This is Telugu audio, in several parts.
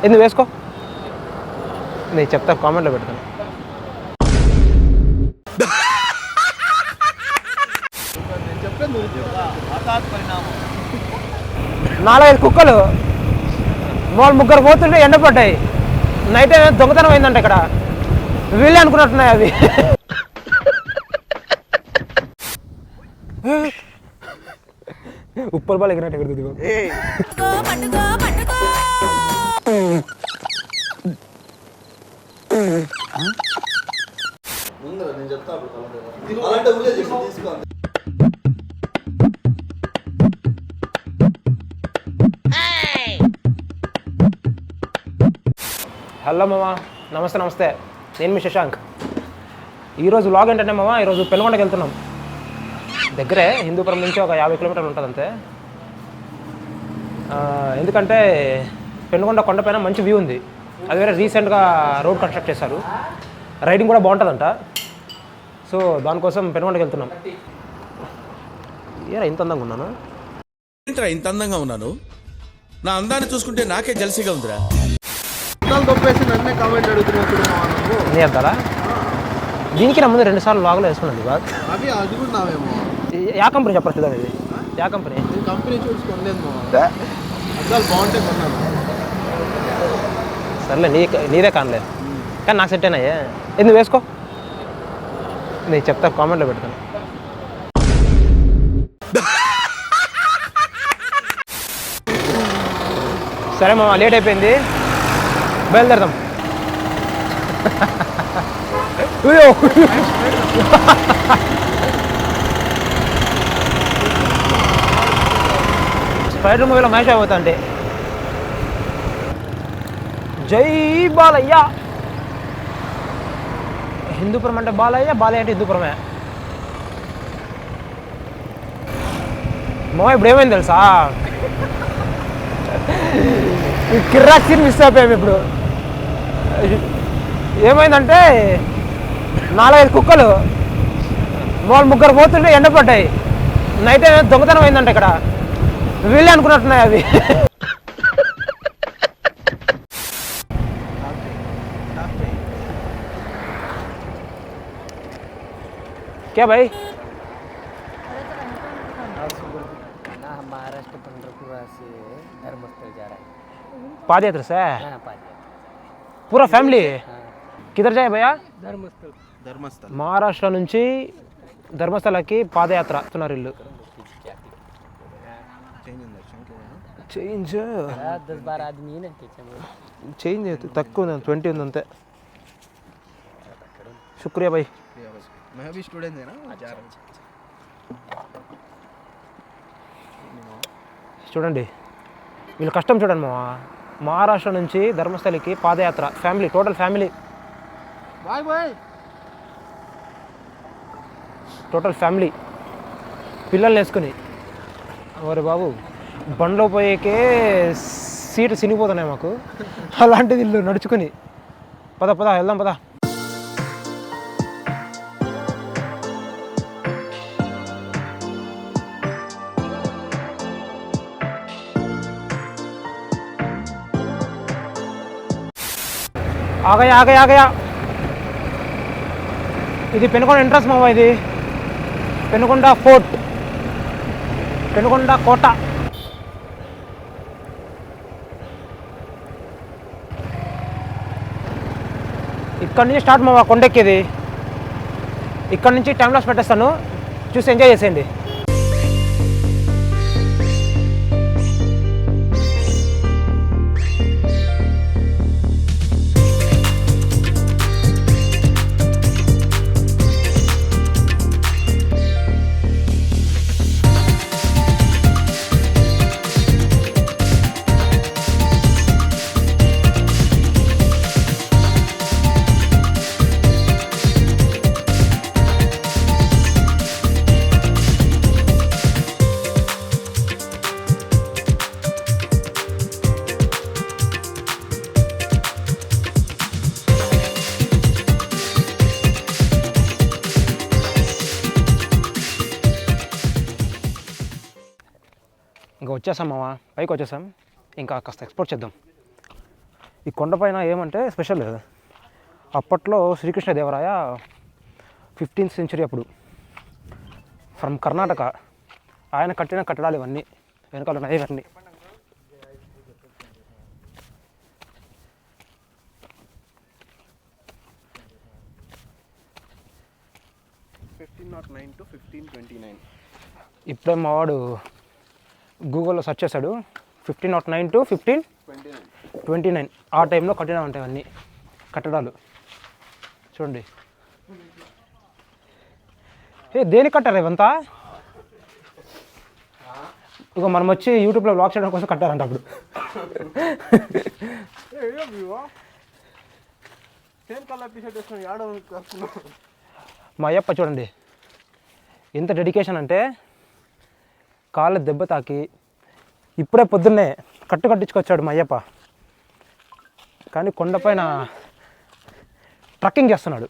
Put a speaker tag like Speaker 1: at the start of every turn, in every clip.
Speaker 1: ఎందుకు వేసుకో, నేను చెప్తా, కామెంట్లో పెడతాను. 4-5 కుక్కలు ముగ్గురు పోతుంటే ఎండపడ్డాయి. నైట్ దొంగతనం అయిందంట ఇక్కడ. వీళ్ళే అనుకున్నట్టున్నాయి అవి. ఉప్పల్ బాల్ ఎగినట్టు ఎగురుతుంది. హలో మామా, నమస్తే. నేను మీ శశాంక్. ఈరోజు వ్లాగ్ ఏంటంటే మామా, ఈరోజు పెనుగొండకి వెళ్తున్నాం. దగ్గరే, హిందూపురం నుంచి ఒక 50 కిలోమీటర్లు ఉంటుంది అంతే. ఎందుకంటే పెనుగొండ కొండపైన మంచి వ్యూ ఉంది. అది వేరే రీసెంట్గా రోడ్ కన్స్ట్రక్ట్ చేశారు. రైడింగ్ కూడా బాగుంటుందంట. సో దానికోసం పెనుగొండకి వెళ్తున్నాం. ఏరా ఇంత అందంగా ఉన్నాను?
Speaker 2: ఇంత అందంగా ఉన్నాను? నా అందాన్ని చూసుకుంటే నాకే జల్సీగా ఉందిరా.
Speaker 1: నీ అంటారా? దీనికి నా ముందు 2 సార్లు లాగులో వేసుకున్నాను. యా కంపెనీ చెప్పచ్చు కదా? ఇది యా కంపెనీ? సర్లే, నీదే కానలే, కానీ నాకు సెట్ అయినాయే. ఎందుకు వేసుకో, నేను చెప్తా, కామెంట్లో పెడతాను. సరే మామ, లేట్ అయిపోయింది, బయలుదేరదాం. స్పైడర్ మూవీలో మహేష్ అవుతా అంటే జై బాలయ్య. హిందూపురం అంటే బాలయ్య, బాలయ్య అంటే హిందూపురమే. మామ ఇప్పుడు ఏమైంది తెలుసా, కిర్రాక్ సీన్ మిస్ అయిపోయాము. ఇప్పుడు ఏమైందంటే 4-5 కుక్కలు ముగ్గురు పోతుంటే ఎండపడ్డాయి. నైట్ దొంగతనం అయిందంట ఇక్కడ. వీళ్ళే అనుకున్నట్టున్నాయి అవి. क्या भाई?
Speaker 3: महाराष्ट्र पंढरपुर से धर्मस्थल जा रहा है.
Speaker 1: पादयात्रा से?
Speaker 3: हाँ, पादयात्रा.
Speaker 1: पूरा फैमिली? किधर जाए भैया?
Speaker 3: धर्मस्थल.
Speaker 1: మహారాష్ట్ర నుంచి ధర్మస్థలకి పాదయాత్ర వస్తున్నారు ఇల్లు. చేంజ్
Speaker 3: 10-12 आदमी है ना,
Speaker 1: చేంజ్ తక్కువ ఉంది, 20 ఉంది అంతే. శుక్రియా భాయ్.
Speaker 2: मैं भी स्टूडेंट है ना, जा रहा हूं.
Speaker 1: చూడండి వీళ్ళు కష్టం చూడండి మామ. మహారాష్ట్ర నుంచి ధర్మస్థలికి పాదయాత్ర, family, total family.
Speaker 2: Bye bye.
Speaker 1: Total family పిల్లల్ని వేసుకుని. ఓరే బాబు, బండ్లో పోయేకే సీటు సినిగిపోతున్నాయి మాకు. అలాంటిది ఇల్లు నడుచుకుని. పద వెళ్దాం పద. ఆగయా. ఇది పెనుగొండ ఎంట్రన్స్ మావా. ఇది పెనుగొండ ఫోర్ట్, పెనుగొండ కోట. ఇక్కడ నుంచి స్టార్ట్ మావా కొండెక్కేది. ఇక్కడ నుంచి టైం లాస్ పెట్టేస్తాను, చూసి ఎంజాయ్ చేసేయండి. ఇంకా వచ్చేసాం మావా, పైకి వచ్చేసాం. ఇంకా కాస్త ఎక్స్పోర్ట్ చేద్దాం. ఈ కొండపైన ఏమంటే స్పెషల్, అప్పట్లో శ్రీకృష్ణదేవరాయ 15th century అప్పుడు ఫ్రమ్ కర్ణాటక ఆయన కట్టిన కట్టడాలు ఇవన్నీ, వెనకాల ఉన్నాయి ఇవన్నీ. ఇప్పుడే మావాడు గూగుల్లో సెర్చ్ చేశాడు, 1509 to 1529 ఆ టైంలో కట్టినా ఉంటాయి అన్నీ కట్టడాలు. చూడండి, దేనికి కట్టారు ఇవంతా? ఇక మనం వచ్చి యూట్యూబ్లో వ్లాగ్ చేయడం కోసం కట్టారంట అప్పుడు. మా అయ్యప్ప చూడండి ఎంత డెడికేషన్ అంటే, కాళ్ళ దెబ్బ తాకి ఇప్పుడే పొద్దున్నే కట్టించుకొచ్చాడు మా అయ్యప్ప, కానీ కొండపైన ట్రక్కింగ్ చేస్తున్నాడు.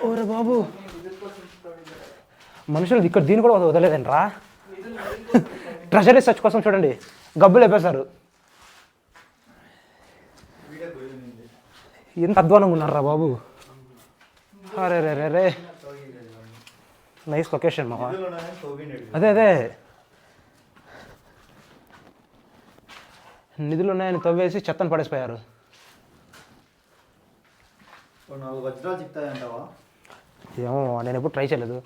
Speaker 1: ఓరే బాబు, మనుషులు ఇక్కడ దీన్ని కూడా వదలేదంట్రా. ట్రెజరీ సర్చ్ కోసం చూడండి గబ్బులు వేపేశారు. ఎంత అధ్వానంగా ఉన్నారా బాబు. అరే రే రే రే, నైస్ లొకేషన్ మావా. అదే నిధులు ఉన్నాయని తవ్వేసి చెత్తను పడేసిపోయారు. ఏమో నేను ఎప్పుడు ట్రై చేయలేదు,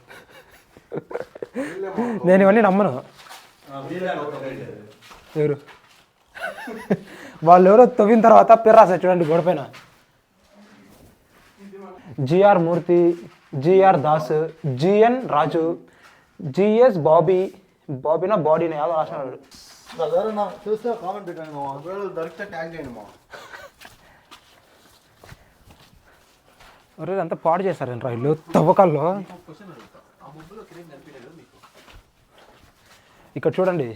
Speaker 1: నేను ఇవన్నీ నమ్మను. ఎవరు వాళ్ళు ఎవరో తవ్విన తర్వాత పేరు రాశారు చూడండి గోడపైన, జిఆర్ మూర్తి, జిఆర్ దాస్, జిఎన్ రాజు, జిఎస్ బాబీనా బాడీని ఏదో రాసినాడు.
Speaker 4: చూస్తే కామెంట్ పెట్టండి మా, దొరికితే ట్యాగ్ చేయండి మా.
Speaker 1: అంతా పాడు చేశారండి రైళ్ళు తవ్వకాల్లో. ఇక్కడ చూడండి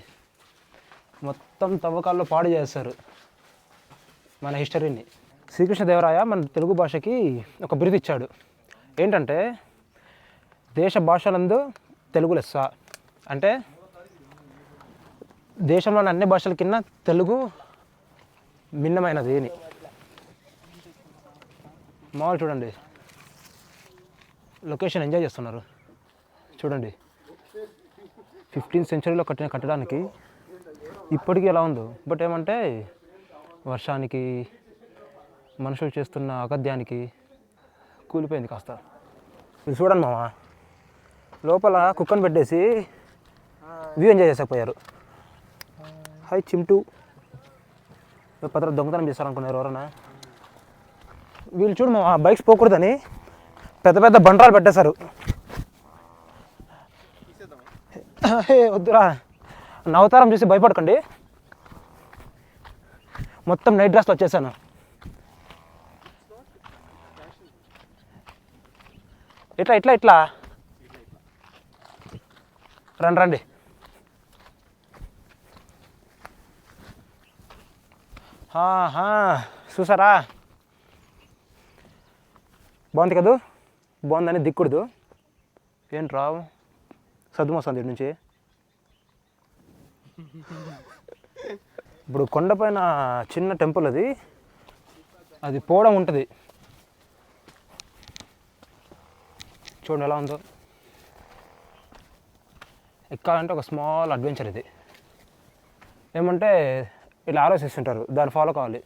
Speaker 1: మొత్తం తవ్వకాల్లో పాడు చేస్తారు మన హిస్టరీని. శ్రీకృష్ణదేవరాయ మన తెలుగు భాషకి ఒక బిరుదు ఇచ్చాడు, ఏంటంటే దేశ భాషలందు తెలుగు లెస్స. అంటే దేశంలోని అన్ని భాషల కింద తెలుగు భిన్నమైనది అని. మామూలు చూడండి లొకేషన్ ఎంజాయ్ చేస్తున్నారు. చూడండి 15th centuryలో కట్టిన కట్టడానికి ఇప్పటికీ ఎలా ఉందో. బట్ ఏమంటే వర్షానికి, మనుషులు చేస్తున్న అగత్యానికి కూలిపోయింది కాస్త. ఇది చూడండి మామ, లోపల కుక్కను పెట్టేసి వ్యూ ఎంజాయ్ చేసకపోయారు. హై చింటూ, పత్ర దొంగతనం చేస్తారనుకున్నారు ఎవరన్నా. వీళ్ళు చూడు మా బైక్స్ పోకూడదని పెద్ద పెద్ద బండరాలు పెట్టేశారు. వద్దురా, నా అవతారం చూసి భయపడకండి. మొత్తం నైట్ డ్రెస్లో వచ్చేసాను. ఇట్లా రండి. చూసారా, బాగుంది కదా. బాగుందని దిక్కుడుదు ఏంట్రా సద్దుమొస్తుంది ఇటు నుంచి. ఇప్పుడు కొండపైన చిన్న టెంపుల్ అది పోవడం ఉంటుంది. చూడండి ఎలా ఉందో. ఎక్కాలంటే ఒక స్మాల్ అడ్వెంచర్ ఇది. ఏమంటే ఇలా ఆలోచిస్తుంటారు, దాన్ని ఫాలో కావాలి,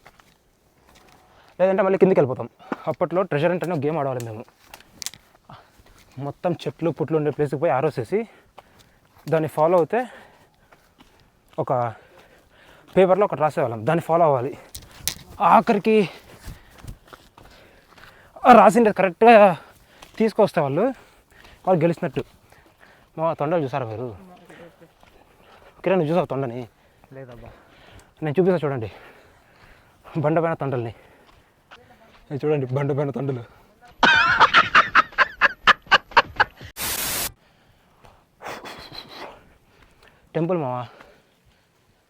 Speaker 1: లేదంటే మళ్ళీ కిందికి వెళ్ళిపోతాం. అప్పట్లో ట్రెజర్ అంటే ఒక గేమ్ ఆడవాలి మేము. మొత్తం చెట్లు పుట్లు ఉండే ప్లేస్కి పోయి ఆరోసేసి దాన్ని ఫాలో అవుతే ఒక పేపర్లో ఒకటి రాసేవాళ్ళం, దాన్ని ఫాలో అవ్వాలి. ఆఖరికి రాసిండే కరెక్ట్గా తీసుకొస్తే వాళ్ళు గెలిచినట్టు. మా తొండలు చూసారా మీరు? కిరణ్ చూసావు తొండని?
Speaker 3: లేదబ్బా,
Speaker 1: నేను చూపిస్తా చూడండి బండపైన తొండల్ని. చూడండి బండపైన తొండలు. టెంపుల్ మావా,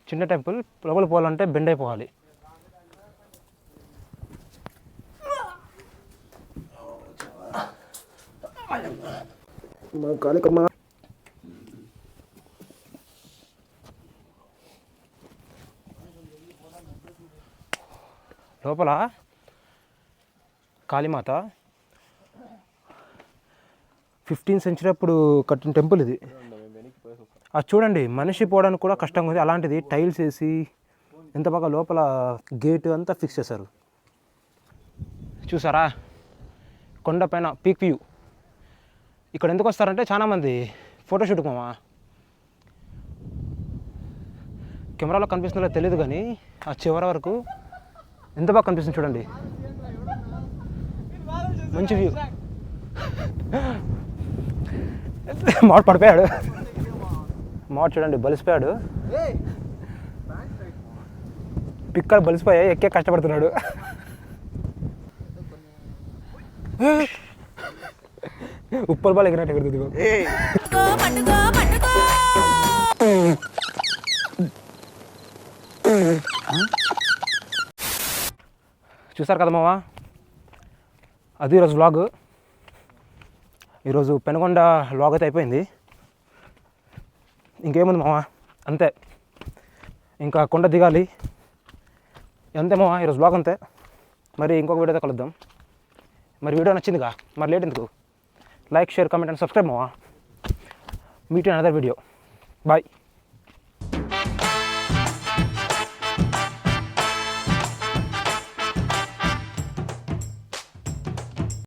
Speaker 1: చిన్న టెంపుల్, లోపల పోవాలంటే బెండ్ అయిపోవాలి. లోపల కాళీమాత 15th సెంచరీ అప్పుడు కట్టిన టెంపుల్ ఇది. అది చూడండి, మనిషి పోవడానికి కూడా కష్టంగా ఉంది. అలాంటిది టైల్స్ వేసి ఎంత బాగా లోపల గేట్ అంతా ఫిక్స్ చేశారు. చూసారా, కొండపైన పీక్ వ్యూ. ఇక్కడ ఎందుకు వస్తారంటే చాలామంది ఫోటోషూట్కి మామా. కెమెరాలో కనిపిస్తుందో తెలియదు కానీ ఆ చివరి వరకు ఎంత బాగా కనిపిస్తుంది చూడండి, మంచి వ్యూ. మాడు పడిపోయాడు, మాడు చూడండి బలిసిపోయాడు. పిక్కలు బలిసిపోయాయి, ఎక్కే కష్టపడుతున్నాడు. ఉప్పల్ బాల్ ఎగిరినట్టు ఎగురుతుంది. చూసారు కదా మావా, అది ఈరోజు వ్లాగ్. ఈరోజు పెనుగొండ వ్లాగ్ అయితే అయిపోయింది. ఇంకేముంది మావా, అంతే. ఇంకా కొండ దిగాలి, అంతే మావా. ఈరోజు వ్లాగ్ అంతే. మరి ఇంకొక వీడియోతో కలుద్దాం. మరి వీడియో నచ్చిందిగా, మరి లేట్ ఎందుకు? Like, share, comment and subscribe మావా. Meet in another video. Bye.